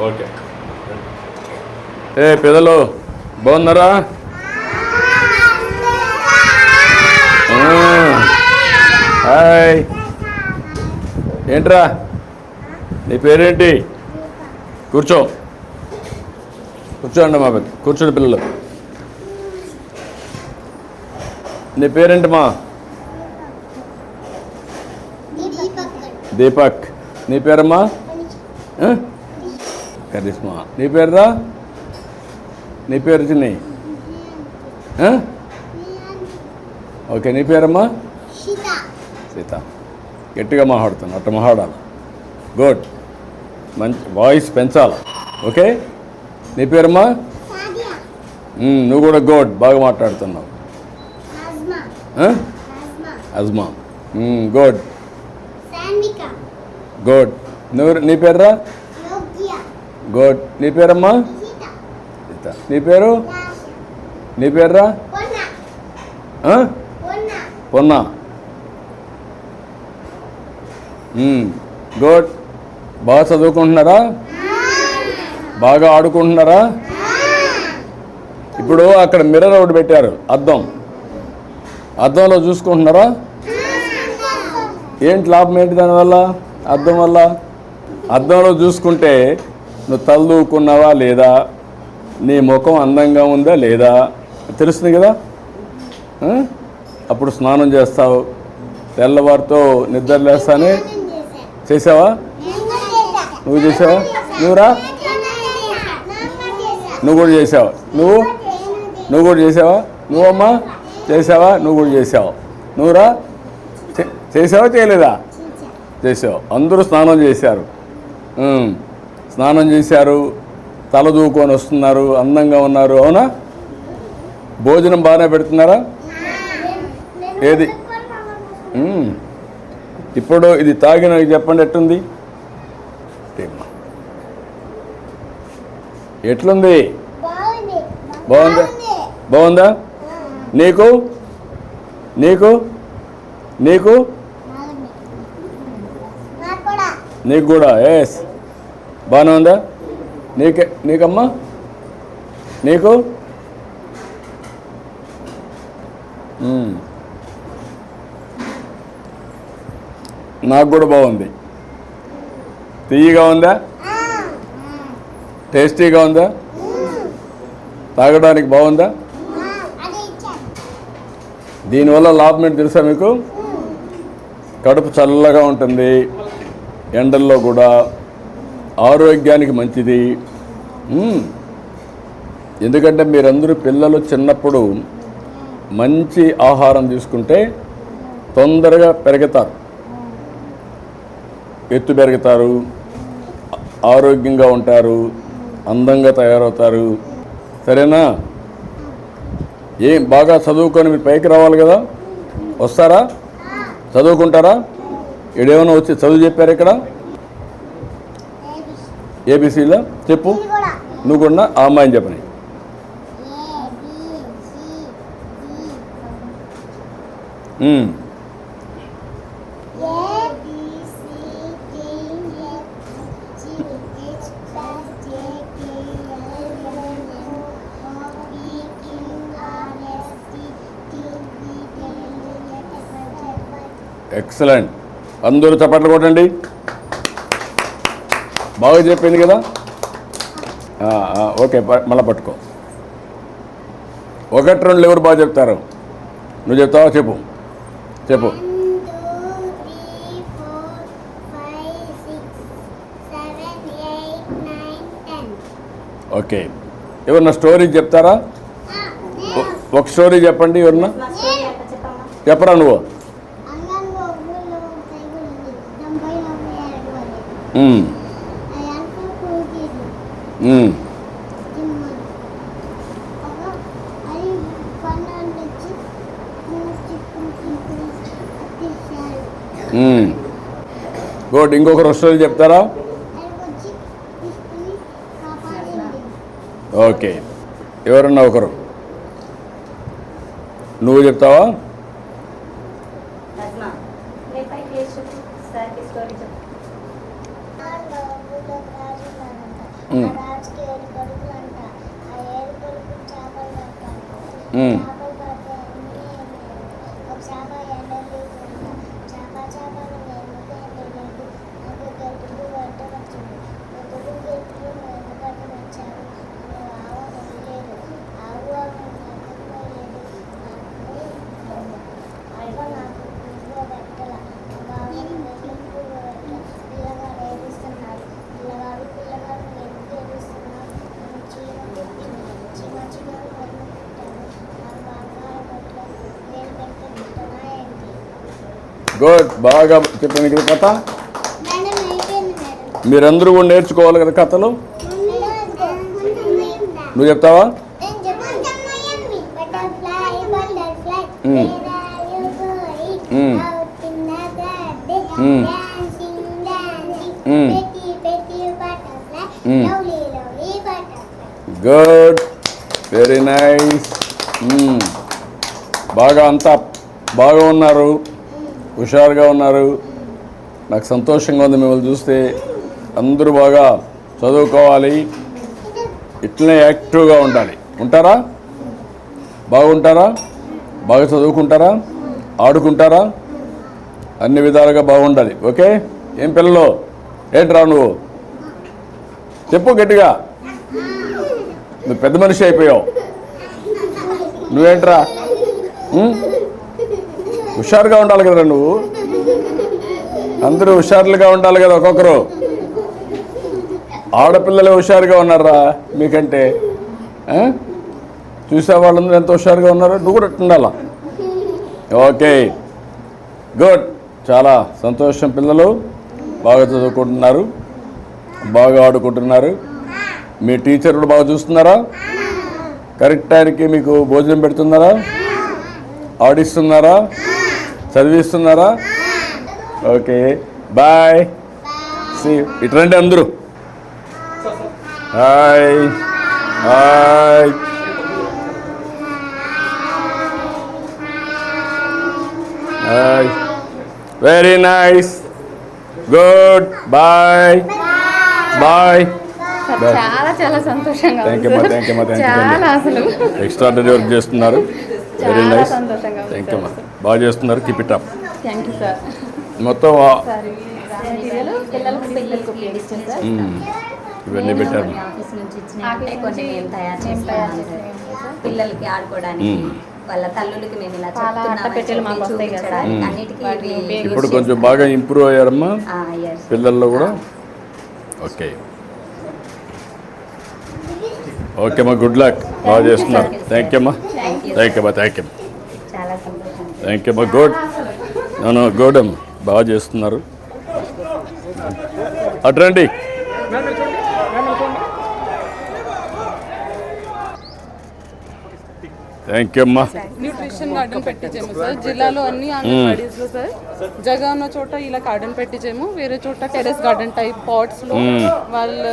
Okay. పిల్లలు బాగున్నారా? Hi. ఏంట్రా నీ పేరేంటి? కూర్చోండి మా పెద్ద కూర్చోండి పిల్లలు. నీ పేరేంటమ్మా? దీపక్. నీ పేరమ్మా? కరిష్మా. నీ పేరురా? నీ పేరు చిన్ని? ఓకే. నీ పేరమ్మా? సీత. గట్టిగా మాట్లాడుతాను, అట్ట మాట్లాడాలి. గుడ్. మంచి వాయిస్ పెంచాలి. ఓకే. నీ పేరమ్మా? నువ్వు కూడా గుడ్, బాగా మాట్లాడుతున్నావు. అజ్మా. Good good. నీ పేరురా? గుడ్. నీ పేరమ్మా? సీత. నీ పేరు? నీ పేరురా? పొన్నా. గుడ్. బాగా చదువుకుంటున్నారా? బాగా ఆడుకుంటున్నారా? ఇప్పుడు అక్కడ మిర్రర్ ఒకటి పెట్టారు, అద్దంలో చూసుకుంటున్నారా? ఏంటి లాభం ఏంటి దానివల్ల? అద్దం వల్ల అద్దంలో చూసుకుంటే నువ్వు తలదూకున్నావా లేదా, నీ ముఖం అందంగా ఉందా లేదా తెలుస్తుంది కదా. అప్పుడు స్నానం చేస్తావు, తెల్లవారితో నిద్ర లేస్తానే. చేసావా? నువ్వు చేసావా? నువ్వురా? నువ్వు కూడా చేసావా? నువ్వు కూడా చేసావా? నువ్వమ్మా చేసావా? నువ్వు కూడా చేసావు. నువ్వురా? చేసావా చేయలేదా? చేసావు. అందరూ స్నానం చేశారు, తల దూకొని వస్తున్నారు, అందంగా ఉన్నారు. అవునా? భోజనం బాగానే పెడుతున్నారా? ఏది ఇప్పుడు ఇది తాగిన చెప్పండి, ఎట్లుంది? ఎట్లుంది? బాగుందా? నీకు కూడా? ఎస్, బాగానే ఉందా? నీకమ్మా? నీకు? నాకు కూడా బాగుంది. తీయగా ఉందా? టేస్టీగా ఉందా? తాగడానికి బాగుందా? దీనివల్ల లాభం ఏంటి తెలుసా మీకు? కడుపు చల్లగా ఉంటుంది, ఎండల్లో కూడా ఆరోగ్యానికి మంచిది. ఎందుకంటే మీరందరూ పిల్లలు చిన్నప్పుడు మంచి ఆహారం తీసుకుంటే తొందరగా పెరుగుతారు, ఎత్తు పెరుగుతారు, ఆరోగ్యంగా ఉంటారు, అందంగా తయారవుతారు. సరేనా? బాగా చదువుకొని మీరు పైకి రావాలి కదా. వస్తారా? చదువుకుంటారా? ఇడేమైనా వచ్చి చదువు చెప్పారు ఇక్కడ? ఏబిసిలో చెప్పు. నువ్వు కూడా ఆ అమ్మాయిని చెప్పని. ఎక్సలెంట్. అందరూ చప్పట్లు కొట్టండి. బాగా చెప్పింది కదా. ఓకే, మళ్ళీ పట్టుకో. 1, 2 ఎవరు బాగా చెప్తారు? నువ్వు చెప్తావా? చెప్పు. 1, 2, 3, 4, 5, 6, 7, 8, 9, 10. ఓకే. ఎవరన్నా స్టోరీ చెప్తారా? ఒక స్టోరీ చెప్పండి. ఎవరన్నా చెప్పరా? నువ్వు గుడ్. ఇంకొకరు స్టోరీ చెప్తారా? ఓకే. ఎవరన్నా ఒకరు. నువ్వు చెప్తావా? ఉమ్. రాజుకి 7 కొడుకులు అంట. ఆ 7 కొడుకులు చేపలు పడతారు. ఉమ్. చేపలు పడితే ఒక చేప ఎండలేకుండా చేపలు ఎందుకు ఎండలేదు నాకు గట్టుకు పట్టవచ్చింది. గట్టుకు ఎందుకు పట్టవచ్చారు ఆవు లేదు. ఆవు పోయేది అయ్యో నాకు పువ్వు పెట్టల బాగా పువ్వు పెట్ట పిల్లగాడు ఏడుస్తున్నాడు. పిల్లగాడు ఎందుకు ఏడుస్తున్నాడు? చీమలు మొదలు పెట్టాడు. నాకు బంగారు పట్ల నేను పెట్టనా ఏంటి? గుడ్, బాగా చెప్పండి కదా కథ. మేడం అయిపోయింది మేడం. మీరందరూ కూడా నేర్చుకోవాలి కదా కథలు. నువ్వు చెప్తావా? Good, very nice. బాగా అంతా బాగా ఉన్నారు, హుషారుగా ఉన్నారు. నాకు సంతోషంగా ఉంది మిమ్మల్ని చూస్తే. అందరూ బాగా చదువుకోవాలి, ఇట్లనే యాక్టివ్గా ఉండాలి. ఉంటారా? బాగుంటారా? బాగా చదువుకుంటారా? ఆడుకుంటారా? అన్ని విధాలుగా బాగుండాలి. ఓకే? ఏం పిల్లలు, ఏంట్రా నువ్వు చెప్పు గట్టిగా. నువ్వు పెద్ద మనిషి అయిపోయావు. నువ్వేంట్రా? హుషారుగా ఉండాలి కదరా నువ్వు. అందరూ హుషారులుగా ఉండాలి కదా. ఒక్కొక్కరు ఆడపిల్లలే హుషారుగా ఉన్నారా మీకంటే? చూసే వాళ్ళందరూ ఎంత హుషారుగా ఉన్నారో నువ్వు కూడా ఉండాలా. ఓకే, గుడ్, చాలా సంతోషం. పిల్లలు బాగా చదువుకుంటున్నారు, బాగా ఆడుకుంటున్నారు. మీ టీచర్ కూడా బాగా చూస్తున్నారా? కరెక్ట్ టైంకి మీకు భోజనం పెడుతున్నారా? ఆడిస్తున్నారా? చదివిస్తున్నారా? Okay, bye. సి ఇటు రండి అందరూ. Hi hi. Hi, very nice, good, bye bye. చాలా చాలా సంతోషంగా థ్యాంక్ యూ ఉంది థ్యాంక్ యూ సార్. చాలా అసలు ఎక్స్ట్రాడనరీ వర్క్ చేస్తున్నారు. వెరీ చాలా నైస్, సంతోషంగా ఉంది థ్యాంక్ యూ సార్. బాగా చేస్తున్నారు. Keep it up. Thank you sir. మొత్తం సార్ పిల్లలకు ఉపయోగించాం సార్. ఇవన్నీ పెట్టారు. ఆఫీస్ నుంచి ఇచ్చినట్టే కొన్ని మేము తయారు చేస్తున్నాం సార్. పిల్లలకి ఆడుకోవడానికి వాళ్ళ తల్లులకి మేము ఇలా చాలా చెప్తున్నామని అట్టపెట్టెలు మాకు చెప్పి వస్తాయి కదా సార్. చూపించడానికి అన్నిటికీ వాటిని ఇవి ఉపయోగించి ఇప్పుడు కొంచెం బాగా ఇంప్రూవ్ అయ్యారమ్మా yes. పిల్లల్లో కూడా. ఓకే ఓకే అమ్మా, గుడ్ లక్, బాగా చేస్తున్నారు. థ్యాంక్ యూ అమ్మా, థ్యాంక్ యూ అమ్మా, థ్యాంక్ యూ చాలా సంతోషం. థ్యాంక్ యూ అమ్మా. గుడ్, నన్ను గుడ్ అమ్మా, బాగా చేస్తున్నారు. అట్రండి. థ్యాంక్ యూ అమ్మా. న్యూట్రిషన్ గార్డెన్ పెట్టించాము సార్. జిల్లాలో అన్ని అంగన్వాడీస్ లో సార్ జగ ఉన్న చోట ఇలా గార్డెన్ పెట్టించాము. వేరే చోట టెరెస్ గార్డెన్ టైప్ పాట్స్ లో వాళ్ళ